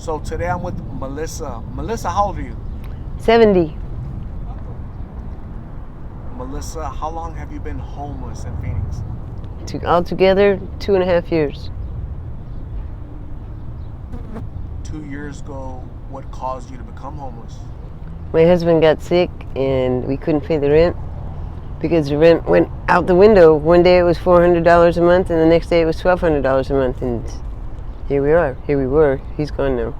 So today I'm with Melissa. Melissa, how old are you? 70. Melissa, how long have you been homeless in Phoenix? Altogether, 2.5 years. 2 years ago, what caused you to become homeless? My husband got sick and we couldn't pay the rent because the rent went out the window. One day it was $400 a month and the next day it was $1,200 a month, and here we are. Here we were. He's gone now.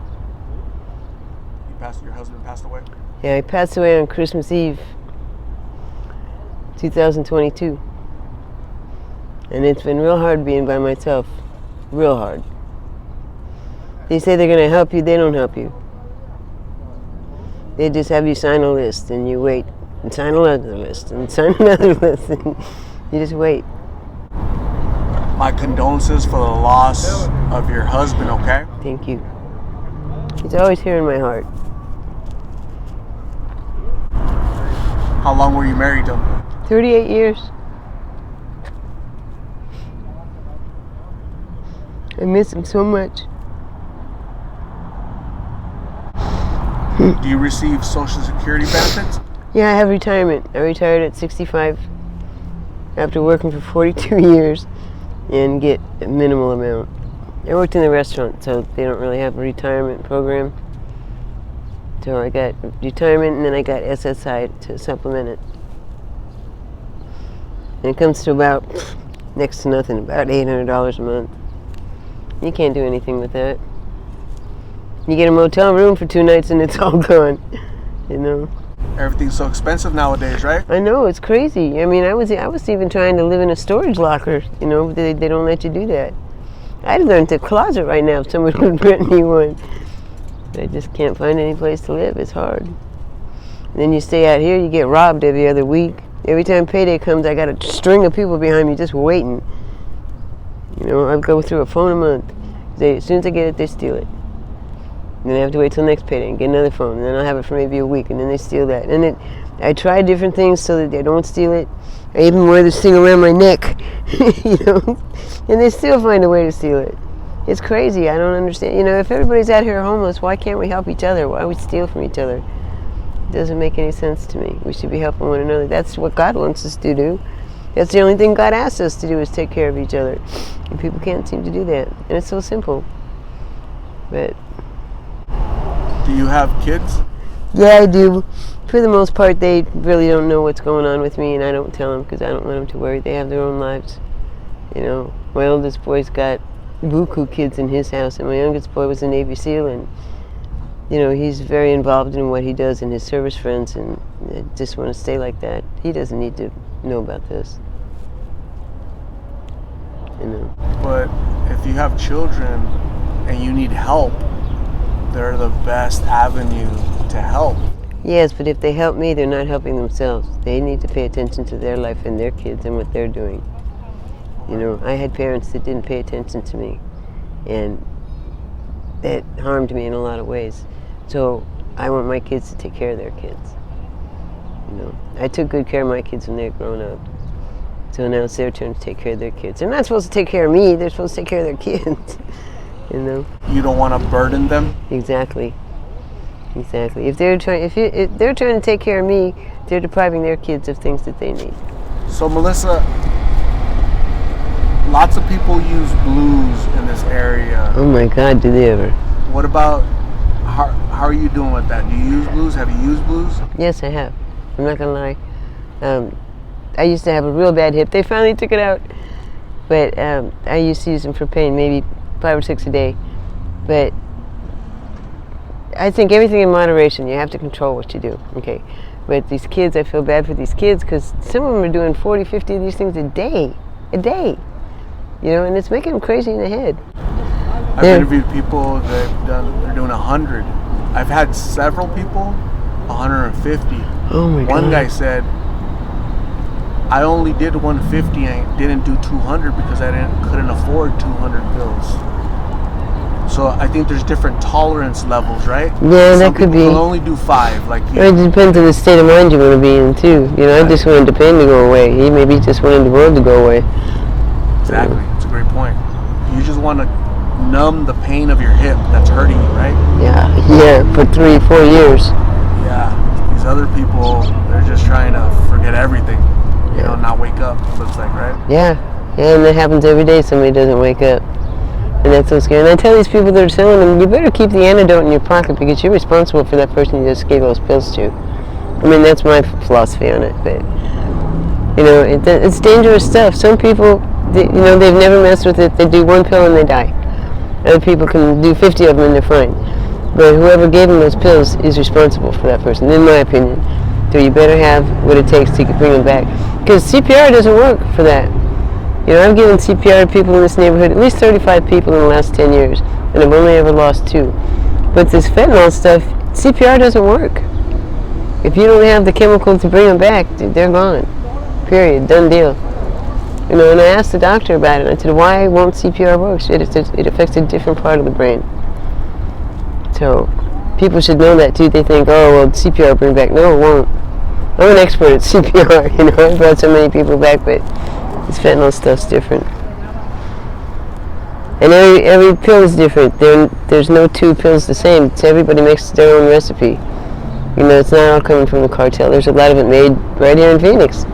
Your husband passed away? Yeah, he passed away on Christmas Eve, 2022. And it's been real hard being by myself. Real hard. They say they're going to help you, they don't help you. They just have you sign a list and you wait and sign another list and sign another list and you just wait. My condolences for the loss of your husband, okay? Thank you. He's always here in my heart. How long were you married to him? 38 years. I miss him so much. Do you receive Social Security benefits? Yeah, I have retirement. I retired at 65 after working for 42 years and get a minimal amount. I worked in the restaurant, so they don't really have a retirement program. So I got retirement and then I got SSI to supplement it. And it comes to about next to nothing, about $800 a month. You can't do anything with that. You get a motel room for 2 nights and it's all gone, you know. Everything's so expensive nowadays, right? I know, it's crazy. I mean, I was even trying to live in a storage locker, you know, they don't let you do that. I'd learn to closet right now if somebody would rent me one. I just can't find any place to live. It's hard. And then you stay out here, you get robbed every other week. Every time payday comes, I got a string of people behind me just waiting. You know, I go through a phone a month. As soon as I get it, they steal it. And then I have to wait till next payday and get another phone. And then I'll have it for maybe a week, and then they steal that. And I try different things so that they don't steal it. I even wear this thing around my neck, you know, and they still find a way to steal it. It's crazy. I don't understand. You know, if everybody's out here homeless, why can't we help each other? Why do we steal from each other? It doesn't make any sense to me. We should be helping one another. That's what God wants us to do. That's the only thing God asks us to do, is take care of each other. And people can't seem to do that. And it's so simple. But do you have kids? yeah, I do. For the most part, they really don't know what's going on with me, and I don't tell them because I don't want them to worry. They have their own lives. You know, my oldest boy's got buku kids in his house, and my youngest boy was a Navy SEAL, and you know, he's very involved in what he does and his service friends, and I just want to stay like that. He doesn't need to know about this. You know. But if you have children and you need help, they're the best avenue to help. Yes, but if they help me, they're not helping themselves. They need to pay attention to their life and their kids and what they're doing. You know, I had parents that didn't pay attention to me, and that harmed me in a lot of ways. So I want my kids to take care of their kids. You know, I took good care of my kids when they were growing up. So now it's their turn to take care of their kids. They're not supposed to take care of me, they're supposed to take care of their kids. You know? You don't want to burden them? Exactly. Exactly. If they're trying to take care of me, they're depriving their kids of things that they need. So Melissa, lots of people use blues in this area. Oh my God, do they ever? What about, how are you doing with that? Do you use blues? Have you used blues? Yes, I have. I'm not gonna lie. I used to have a real bad hip. They finally took it out. But I used to use them for pain, maybe 5 or 6 a day. But I think everything in moderation. You have to control what you do, okay? But these kids, I feel bad for these kids because some of them are doing 40, 50 of these things a day. You know, and it's making them crazy in the head. I've interviewed people they're doing 100. I've had several people 150. Oh my God. One guy said, I only did 150 and didn't do 200 because I couldn't afford 200 pills. So I think there's different tolerance levels, right? Yeah, that could be. Some people only do 5, like you. It depends on the state of mind you want to be in too. You know, I just wanted the pain to go away. He maybe just wanted the world to go away. Exactly. It's a great point. You just want to numb the pain of your hip that's hurting you, right? Yeah, for 3-4 years. Yeah. These other people, they're just trying to forget everything. You know, not wake up, it looks like, right? Yeah, and that happens every day. Somebody doesn't wake up. And that's so scary. And I tell these people that are selling them, you better keep the antidote in your pocket because you're responsible for that person you just gave those pills to. I mean, that's my philosophy on it. But, you know, it's dangerous stuff. Some people, they've never messed with it. They do one pill and they die. Other people can do 50 of them and they're fine. But whoever gave them those pills is responsible for that person, in my opinion. So you better have what it takes to bring them back. Because CPR doesn't work for that. You know, I've given CPR to people in this neighborhood, at least 35 people in the last 10 years, and I've only ever lost 2. But this fentanyl stuff, CPR doesn't work. If you don't have the chemical to bring them back, they're gone. Period. Done deal. You know, and I asked the doctor about it. I said, why won't CPR work? It affects a different part of the brain. So, people should know that too. They think, oh, well, CPR will bring back. No, it won't. I'm an expert at CPR. You know, I brought so many people back, but this fentanyl stuff's different. And every pill is different. There's no 2 pills the same. So everybody makes their own recipe. You know, it's not all coming from the cartel. There's a lot of it made right here in Phoenix.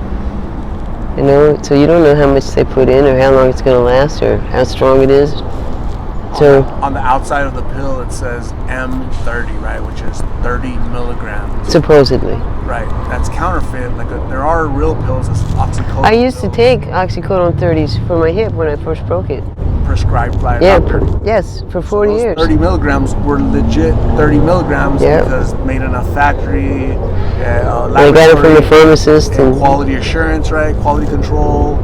You know, so you don't know how much they put in or how long it's going to last or how strong it is. So on the outside of the pill it says M30, right, which is 30 milligrams. Supposedly. Right. That's counterfeit. Like there are real pills, it's oxycodone. I used to take oxycodone 30s for my hip when I first broke it. Prescribed by a Yeah, doctor. yes, for 40 years. 30 milligrams were legit 30 milligrams because made in a factory. I got it from the pharmacist. And quality assurance, right? Quality control.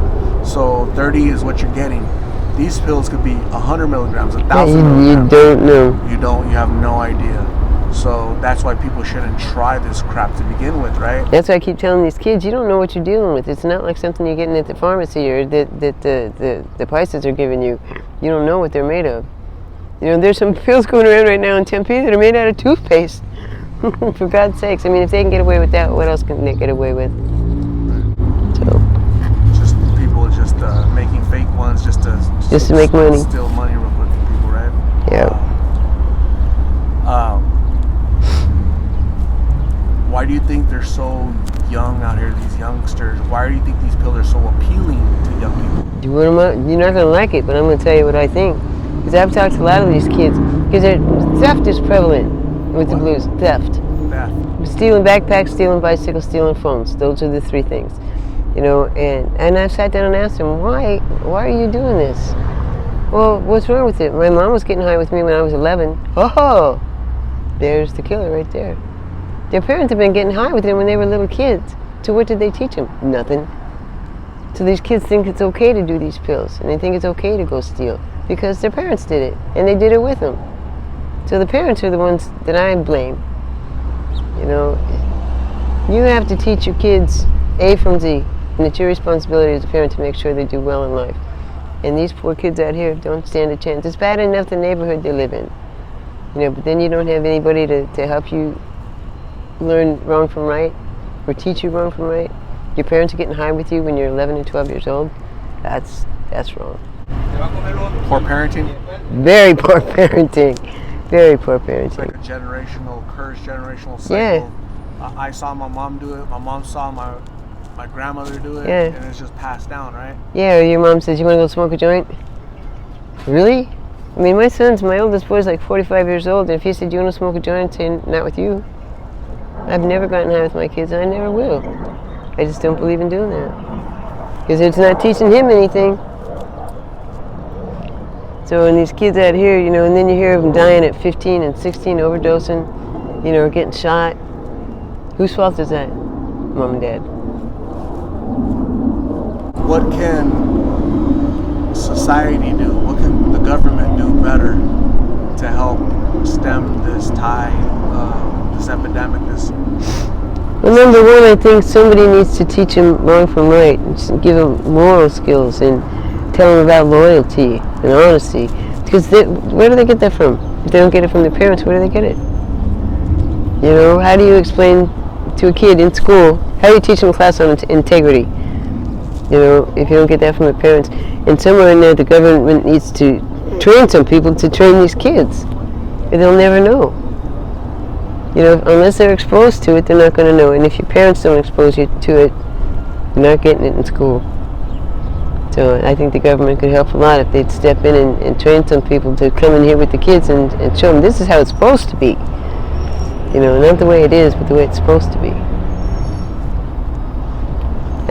So 30 is what you're getting. These pills could be 100 milligrams, 1,000 milligrams. You don't know. You have no idea. So that's why people shouldn't try this crap to begin with, right? That's why I keep telling these kids, you don't know what you're dealing with. It's not like something you're getting at the pharmacy or that the prices are giving you. You don't know what they're made of. You know, there's some pills going around right now in Tempe that are made out of toothpaste. For God's sakes. I mean, if they can get away with that, what else can they get away with? So. Making fake ones just to make money. Steal money real quick from people, right? Yeah. Why do you think they're so young out here, these youngsters? Why do you think these pills are so appealing to young people? You're not going to like it, but I'm going to tell you what I think. Because I've talked to a lot of these kids. Because theft is prevalent with the blues. Theft. Stealing backpacks, stealing bicycles, stealing phones. Those are the 3 things. You know, and I've sat down and asked them, why are you doing this? Well, what's wrong with it? My mom was getting high with me when I was 11. Oh, there's the killer right there. Their parents have been getting high with them when they were little kids. So what did they teach them? Nothing. So these kids think it's okay to do these pills, and they think it's okay to go steal because their parents did it, and they did it with them. So the parents are the ones that I blame. You know, you have to teach your kids A from Z. And it's your responsibility as a parent to make sure they do well in life. And these poor kids out here don't stand a chance. It's bad enough the neighborhood they live in. You know, but then you don't have anybody to help you learn wrong from right or teach you wrong from right. Your parents are getting high with you when you're 11 and 12 years old. That's wrong. Poor parenting? Very poor parenting. Very poor parenting. It's like a generational curse, generational cycle. Yeah. I saw my mom do it. My mom saw my grandmother do it, and it's just passed down, right? Yeah, or your mom says, you want to go smoke a joint? Really? I mean, my oldest boy's like 45 years old, and if he said, you want to smoke a joint, I'd say, not with you. I've never gotten high with my kids, and I never will. I just don't believe in doing that. Because it's not teaching him anything. So, and these kids out here, you know, and then you hear of them dying at 15 and 16, overdosing, you know, or getting shot. Whose fault is that? Mom and Dad. What can society do? What can the government do better to help stem this tide, this epidemic? Well, number one, I think somebody needs to teach them wrong from right, and give them moral skills and tell them about loyalty and honesty. Because where do they get that from? If they don't get it from their parents, where do they get it? You know, how do you explain to a kid in school, how do you teach them a class on integrity? You know, if you don't get that from the parents. And somewhere in there, the government needs to train some people to train these kids. But they'll never know. You know, unless they're exposed to it, they're not going to know. And if your parents don't expose you to it, you're not getting it in school. So I think the government could help a lot if they'd step in and train some people to come in here with the kids and show them this is how it's supposed to be. You know, not the way it is, but the way it's supposed to be.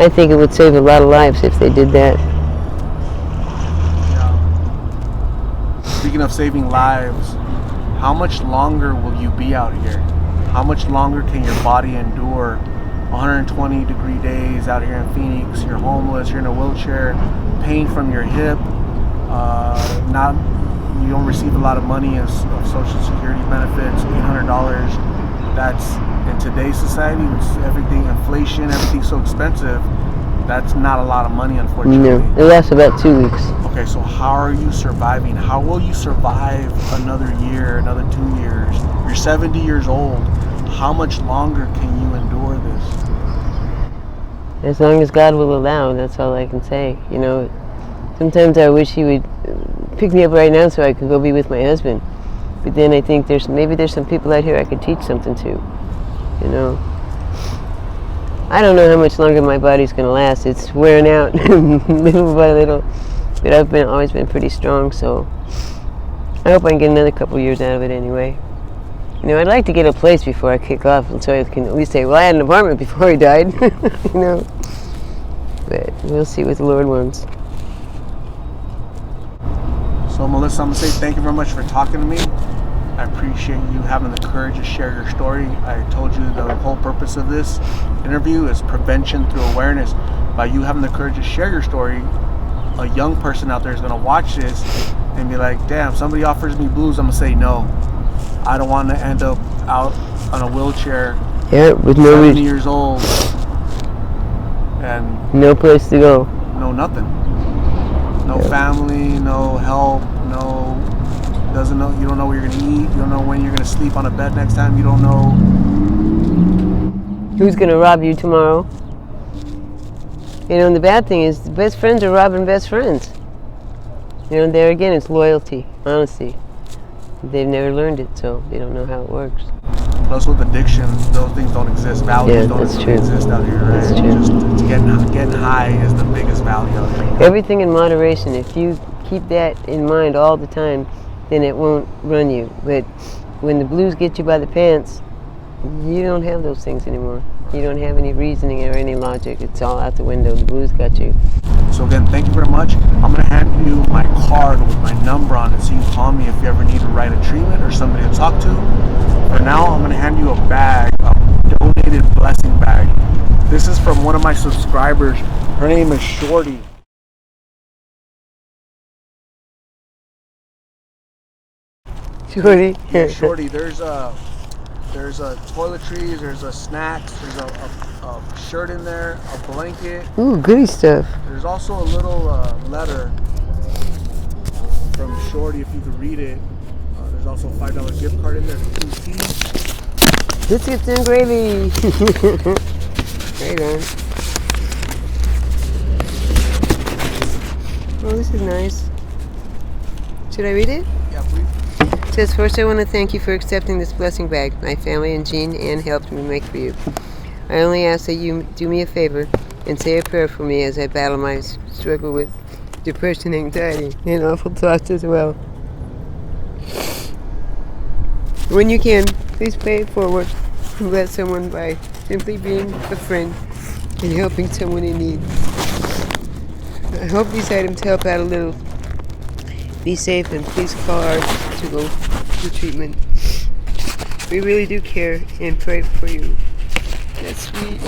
I think it would save a lot of lives if they did that. Yeah. Speaking of saving lives, how much longer will you be out here? How much longer can your body endure 120-degree days out here in Phoenix? You're homeless, you're in a wheelchair, pain from your hip, you don't receive a lot of money of Social Security benefits, $800. That's, in today's society, with everything, inflation, everything's so expensive, that's not a lot of money, unfortunately. No, it lasts about 2 weeks. Okay, so how are you surviving? How will you survive another year, another 2 years? You're 70 years old. How much longer can you endure this? As long as God will allow, that's all I can say. You know, sometimes I wish He would pick me up right now so I could go be with my husband. But then I think maybe there's some people out here I could teach something to. You know, I don't know how much longer my body's going to last. It's wearing out little by little. But I've always been pretty strong, so I hope I can get another couple years out of it anyway. You know, I'd like to get a place before I kick off, and so I can at least say, well, I had an apartment before he died. You know, but we'll see what the Lord wants. So, Melissa, I'm going to say thank you very much for talking to me. I appreciate you having the courage to share your story. I told you the whole purpose of this interview is prevention through awareness. By you having the courage to share your story, a young person out there is going to watch this and be like, damn, somebody offers me blues, I'm going to say no. I don't want to end up out on a wheelchair, with 70 years old, and no place to go. No nothing. No family, no help, you don't know what you're going to eat, you don't know when you're going to sleep on a bed next time, you don't know who's going to rob you tomorrow. You know, and the bad thing is, the best friends are robbing best friends. You know, there again, it's loyalty, honesty. They've never learned it, so they don't know how it works. Plus, with addiction, those things don't exist. Values don't exist out here, right? That's true. Just getting high is the biggest value out here. Everything in moderation. If you keep that in mind all the time, then it won't run you. But when the blues get you by the pants, you don't have those things anymore. You don't have any reasoning or any logic. It's all out the window. The blues got you. So again, thank you very much. I'm going to hand you my card with my number on it so you can call me if you ever need to write a treatment or somebody to talk to. For now, I'm going to hand you a bag, a donated blessing bag. This is from one of my subscribers. Her name is Shorty. Shorty? Yeah, Shorty. There's toiletries, there's snacks, there's a shirt in there, a blanket. Ooh, goody stuff. There's also a little letter from Shorty, if you could read it. There's also a $5 gift card in there for 2 fees. Biscuits and gravy. Right on. Oh, this is nice. Should I read it? Yeah, please. It says, first I want to thank you for accepting this blessing bag my family and Jean Ann helped me make for you. I only ask that you do me a favor and say a prayer for me as I battle my struggle with depression, anxiety, and awful thoughts as well. When you can, please pay it forward and bless someone by simply being a friend and helping someone in need. I hope these items help out a little. Be safe and please call ours to go to treatment. We really do care and pray for you. That's sweet.